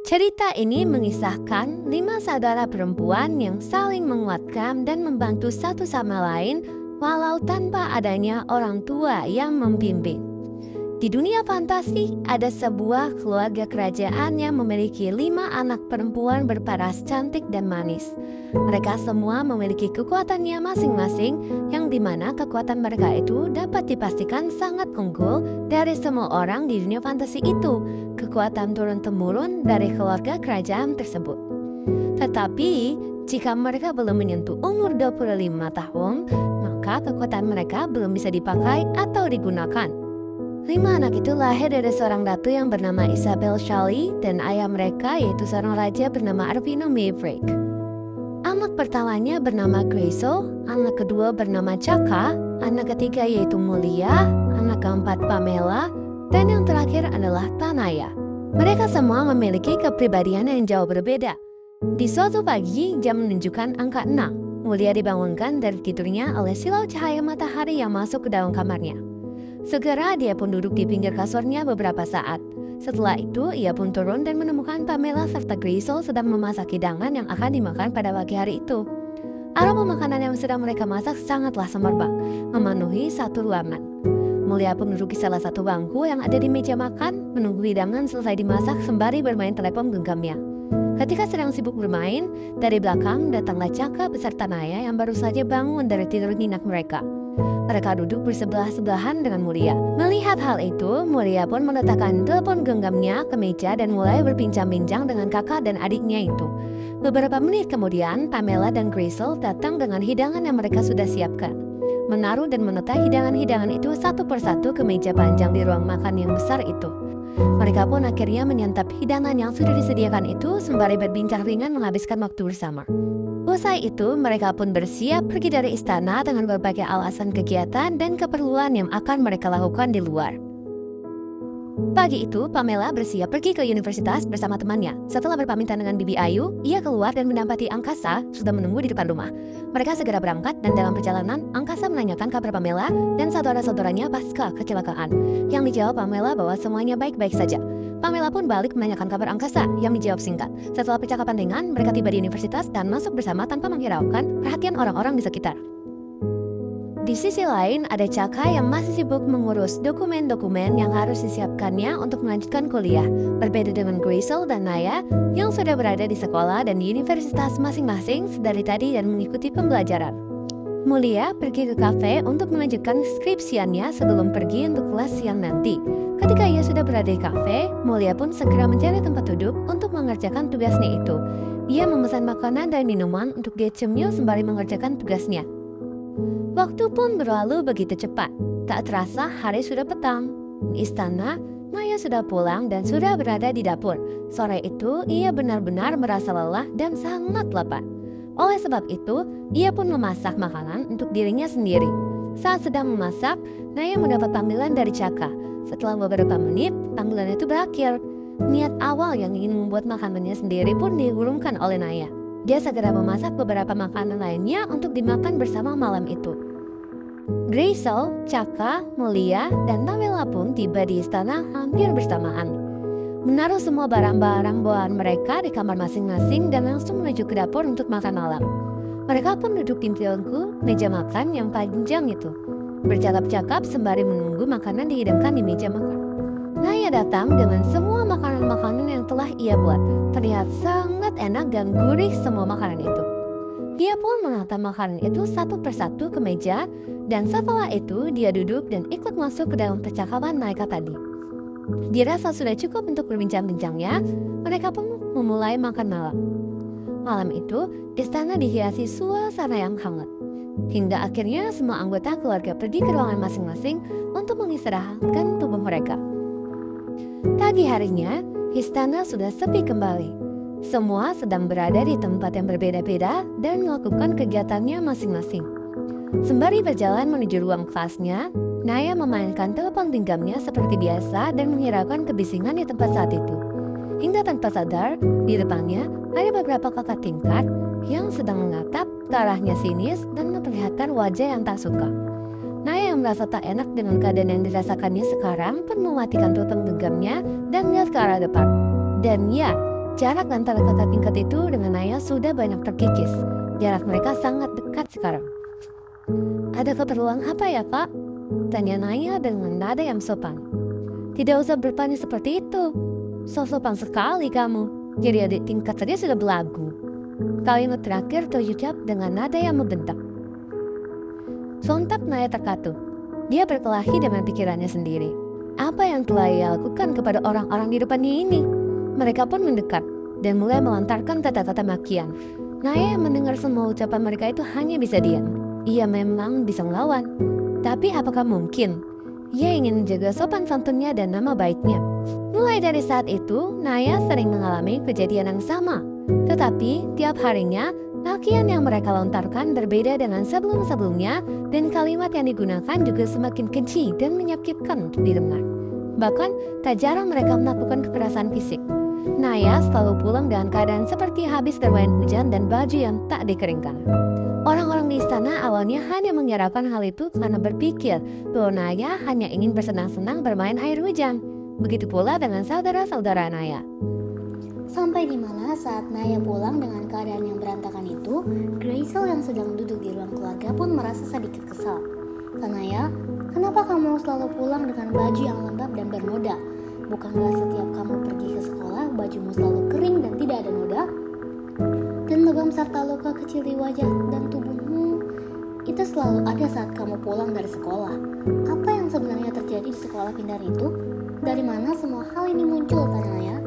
Cerita ini mengisahkan 5 saudara perempuan yang saling menguatkan dan membantu satu sama lain walau tanpa adanya orang tua yang membimbing. Di dunia fantasi, ada sebuah keluarga kerajaan yang memiliki 5 anak perempuan berparas cantik dan manis. Mereka semua memiliki kekuatannya masing-masing, yang dimana kekuatan mereka itu dapat dipastikan sangat unggul dari semua orang di dunia fantasi itu. Kekuatan turun-temurun dari keluarga kerajaan tersebut. Tetapi, jika mereka belum menyentuh umur 25 tahun, maka kekuatan mereka belum bisa dipakai atau digunakan. 5 anak itu lahir dari seorang ratu yang bernama Isabel Shelley dan ayah mereka yaitu seorang raja bernama Arvino Maverick. Anak pertamanya bernama Grayso, anak kedua bernama Chaka, anak ketiga yaitu Mulia, anak keempat Pamela, dan yang terakhir adalah Tanaya. Mereka semua memiliki kepribadian yang jauh berbeda. Di suatu pagi, jam menunjukkan angka 6. Mulia dibangunkan dari tidurnya oleh silau cahaya matahari yang masuk ke dalam kamarnya. Segera dia pun duduk di pinggir kasurnya beberapa saat. Setelah itu, ia pun turun dan menemukan Pamela serta Grayso sedang memasak hidangan yang akan dimakan pada pagi hari itu. Aroma makanan yang sedang mereka masak sangatlah semerbak, memenuhi satu ruangan. Mulia pun duduk di salah satu bangku yang ada di meja makan, menunggu hidangan selesai dimasak sembari bermain telepon genggamnya. Ketika sedang sibuk bermain, dari belakang datanglah Chaka beserta Naya yang baru saja bangun dari tidur nyenyak mereka. Mereka duduk bersebelah-sebelahan dengan Mulia. Melihat hal itu, Mulia pun meletakkan telepon genggamnya ke meja dan mulai berbincang-bincang dengan kakak dan adiknya itu. Beberapa menit kemudian, Pamela dan Grayso datang dengan hidangan yang mereka sudah siapkan. Menaruh dan menata hidangan-hidangan itu satu persatu ke meja panjang di ruang makan yang besar itu. Mereka pun akhirnya menyantap hidangan yang sudah disediakan itu sembari berbincang ringan menghabiskan waktu bersama. Usai itu, mereka pun bersiap pergi dari istana dengan berbagai alasan kegiatan dan keperluan yang akan mereka lakukan di luar. Pagi itu, Pamela bersiap pergi ke universitas bersama temannya. Setelah berpamitan dengan Bibi Ayu, ia keluar dan mendapati Angkasa sudah menunggu di depan rumah. Mereka segera berangkat dan dalam perjalanan, Angkasa menanyakan kabar Pamela dan saudara-saudaranya pasca kecelakaan. Yang dijawab Pamela bahwa semuanya baik-baik saja. Pamela pun balik menanyakan kabar Angkasa yang dijawab singkat. Setelah percakapan ringan, mereka tiba di universitas dan masuk bersama tanpa menghiraukan perhatian orang-orang di sekitar. Di sisi lain, ada Chaka yang masih sibuk mengurus dokumen-dokumen yang harus disiapkannya untuk melanjutkan kuliah. Berbeda dengan Grayso dan Naya yang sudah berada di sekolah dan di universitas masing-masing sedari tadi dan mengikuti pembelajaran. Mulia pergi ke kafe untuk melanjutkan skripsiannya sebelum pergi untuk kelas siang nanti. Ketika ia sudah berada di kafe, Mulia pun segera mencari tempat duduk untuk mengerjakan tugasnya itu. Ia memesan makanan dan minuman untuk dia cemil sembari mengerjakan tugasnya. Waktu pun berlalu begitu cepat. Tak terasa hari sudah petang. Di istana, Naya sudah pulang dan sudah berada di dapur. Sore itu, ia benar-benar merasa lelah dan sangat lapar. Oleh sebab itu, ia pun memasak makanan untuk dirinya sendiri. Saat sedang memasak, Naya mendapat panggilan dari Chaka. Setelah beberapa menit, panggilan itu berakhir. Niat awal yang ingin membuat makanannya sendiri pun diurungkan oleh Naya. Dia segera memasak beberapa makanan lainnya untuk dimakan bersama malam itu. Grayso, Chaka, Mulia, dan Pamela pun tiba di istana hampir bersamaan. Menaruh semua barang-barang bawaan mereka di kamar masing-masing dan langsung menuju ke dapur untuk makan malam. Mereka pun duduk di bangku meja makan yang panjang itu, bercakap-cakap sembari menunggu makanan dihidangkan di meja makan. Naya datang dengan semua makanan-makanan yang telah ia buat. Terlihat sangat enak dan gurih semua makanan itu. Dia pun menata makanan itu satu persatu ke meja, dan setelah itu dia duduk dan ikut masuk ke dalam percakapan mereka tadi. Dirasa sudah cukup untuk berbincang-bincangnya, mereka pun memulai makan malam. Malam itu, istana dihiasi suasana yang hangat. Hingga akhirnya semua anggota keluarga pergi ke ruangan masing-masing untuk mengistirahatkan tubuh mereka. Pagi harinya, istana sudah sepi kembali. Semua sedang berada di tempat yang berbeda-beda dan melakukan kegiatannya masing-masing. Sembari berjalan menuju ruang kelasnya, Naya memainkan telepon genggamnya seperti biasa dan menghiraukan kebisingan di tempat saat itu. Hingga tanpa sadar, di depannya ada beberapa kakak tingkat yang sedang menatap ke arahnya sinis dan memperlihatkan wajah yang tak suka. Naya yang merasa tak enak dengan keadaan yang dirasakannya sekarang pun mematikan telepon genggamnya dan melihat ke arah depan. Dan ya, Jarak antara kakak tingkat itu dengan Naya sudah banyak terkikis. Jarak mereka sangat dekat sekarang. "Ada keperluan apa ya, Pak?" tanya Naya dengan nada yang sopan. "Tidak usah bertanya seperti itu. So sopan sekali kamu. Jadi adik tingkat saja sudah belagu." Kalimat terakhir terucap dengan nada yang membentak. Sontak Naya terkatup. Dia berkelahi dengan pikirannya sendiri. Apa yang telah ia lakukan kepada orang-orang di depannya ini? Mereka pun mendekat dan mulai melontarkan kata-kata makian. Naya yang mendengar semua ucapan mereka itu hanya bisa diam. Ia memang bisa melawan. Tapi apakah mungkin? Ia ingin menjaga sopan santunnya dan nama baiknya. Mulai dari saat itu, Naya sering mengalami kejadian yang sama. Tetapi tiap harinya, makian yang mereka lontarkan berbeda dengan sebelum-sebelumnya, dan kalimat yang digunakan juga semakin keji dan menyakitkan untuk didengar. Bahkan, tak jarang mereka melakukan kekerasan fisik. Naya selalu pulang dengan keadaan seperti habis terbayan hujan dan baju yang tak dikeringkan. Orang-orang di istana awalnya hanya mengira-ngira hal itu karena berpikir bahwa Naya hanya ingin bersenang-senang bermain air hujan. Begitu pula dengan saudara-saudara Naya. Sampai di mana saat Naya pulang dengan keadaan yang berantakan itu, Grazel yang sedang duduk di ruang keluarga pun merasa sedikit kesal. "Naya, kenapa kamu selalu pulang dengan baju yang lembab dan bernoda? Bukankah setiap kamu pergi ke sekolah, bajumu selalu kering dan tidak ada noda? Dan lebam serta luka kecil di wajah dan tubuhmu itu selalu ada saat kamu pulang dari sekolah. Apa yang sebenarnya terjadi di sekolah pintar itu? Dari mana semua hal ini muncul, Naya?"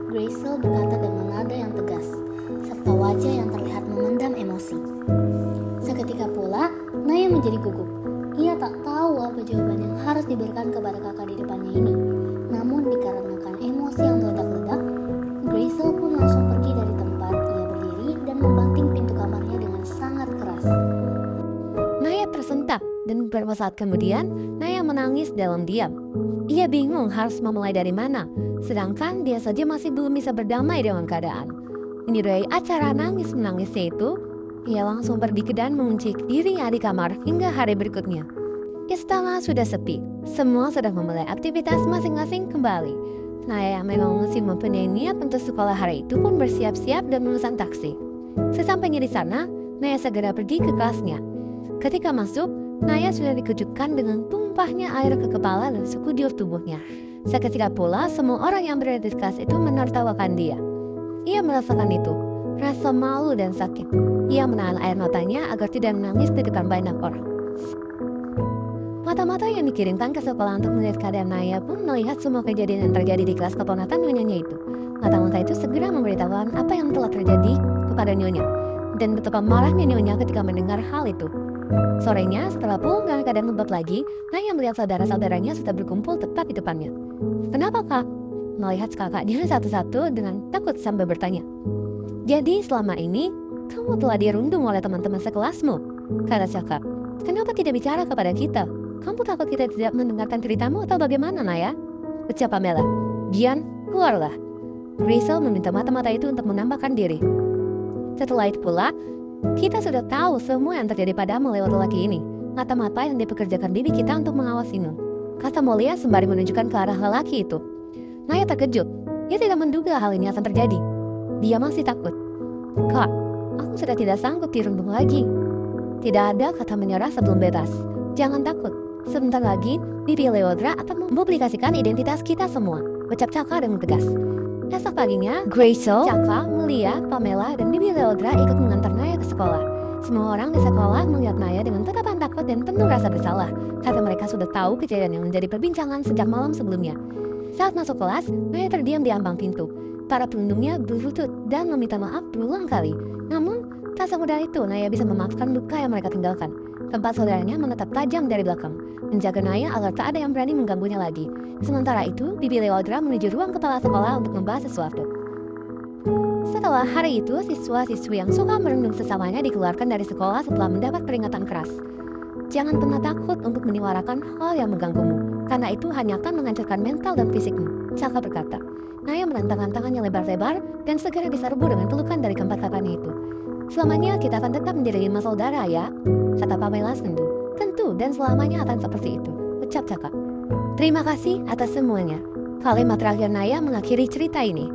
Grazel berkata dengan nada yang tegas, serta wajah yang terlihat memendam emosi. Seketika pula, Naya menjadi gugup. Ia tak tahu apa jawaban yang harus diberikan kepada kakak di depannya ini. Namun dikarenakan emosi yang meledak-ledak, Grazel pun langsung pergi dari tempat ia berdiri dan membanting pintu kamarnya dengan sangat keras. Naya tersentak dan beberapa saat kemudian Naya menangis dalam diam. Ia bingung harus memulai dari mana, sedangkan dia saja masih belum bisa berdamai dengan keadaan. Menyudahi acara nangis-menangisnya itu, ia langsung pergi dan mengunci dirinya di kamar hingga hari berikutnya. Istana sudah sepi, semua sedang memulai aktivitas masing-masing kembali. Naya yang memang masih mempunyai niat untuk sekolah hari itu pun bersiap-siap dan memesan taksi. Sesampainya di sana, Naya segera pergi ke kelasnya. Ketika masuk, Naya sudah dikejutkan dengan tumpahnya air ke kepala dan sekujur tubuhnya. Seketika pula, semua orang yang berada di kelas itu menertawakan dia. Ia merasakan itu, rasa malu dan sakit. Ia menahan air matanya agar tidak menangis di depan banyak orang. Mata-mata yang dikirimkan ke sekolah untuk melihat keadaan Naya pun melihat semua kejadian yang terjadi di kelas keponakan nyonyanya itu. Mata-mata itu segera memberitahukan apa yang telah terjadi kepada nyonya, dan betapa marahnya nyonya ketika mendengar hal itu. Sorenya, setelah pulang dengan keadaan lembab lagi, Naya melihat saudara-saudaranya sudah berkumpul tepat di depannya. "Kenapa, Kak?" melihat kakaknya satu-satu dengan takut sambil bertanya. "Jadi selama ini, kamu telah dirundung oleh teman-teman sekelasmu," kata Caka. "Kenapa tidak bicara kepada kita? Kamu takut kita tidak mendengarkan ceritamu atau bagaimana, Naya?" ucap Pamela. "Gian, keluarlah." Grazel meminta mata-mata itu untuk menambahkan diri. Setelah itu pula, "Kita sudah tahu semua yang terjadi padamu lewat lelaki ini. Mata-mata yang dipekerjakan bibi kita untuk mengawasimu," kata Molia sembari menunjukkan ke arah lelaki itu. Naya terkejut. Dia tidak menduga hal ini akan terjadi. Dia masih takut. "Kak, aku sudah tidak sanggup dirundung lagi." "Tidak ada kata menyerah sebelum bebas. Jangan takut. Sebentar lagi, Bibi Leodra akan mempublikasikan identitas kita semua," ucap Caka dengan tegas. Esok paginya, Grazel, Caka, Mulia, Pamela, dan Bibi Leodra ikut mengantar Naya ke sekolah. Semua orang di sekolah melihat Naya dengan tatapan takut dan penuh rasa bersalah, karena mereka sudah tahu kejadian yang menjadi perbincangan sejak malam sebelumnya. Saat masuk kelas, Naya terdiam di ambang pintu. Para pengunjungnya berlutut dan meminta maaf berulang kali. Namun, tak semudah itu Naya bisa memaafkan luka yang mereka tinggalkan. Keempat saudaranya menatap tajam dari belakang, menjaga Naya agar tak ada yang berani mengganggunya lagi. Sementara itu, Bibi Leodra menuju ruang kepala sekolah untuk membahas sesuatu. Setelah hari itu, siswa-siswi yang suka merundung sesamanya dikeluarkan dari sekolah setelah mendapat peringatan keras. "Jangan pernah takut untuk menyuarakan hal yang mengganggumu, karena itu hanya akan menghancurkan mental dan fisikmu," Caka berkata. Naya merentangkan tangannya lebar-lebar dan segera diserbu dengan pelukan dari keempat kakaknya itu. "Selamanya kita akan tetap menjadi 5 saudara ya," kata Pamela sendu. "Tentu dan selamanya akan seperti itu," ucap Caka. "Terima kasih atas semuanya." Kalimat terakhir Naya mengakhiri cerita ini.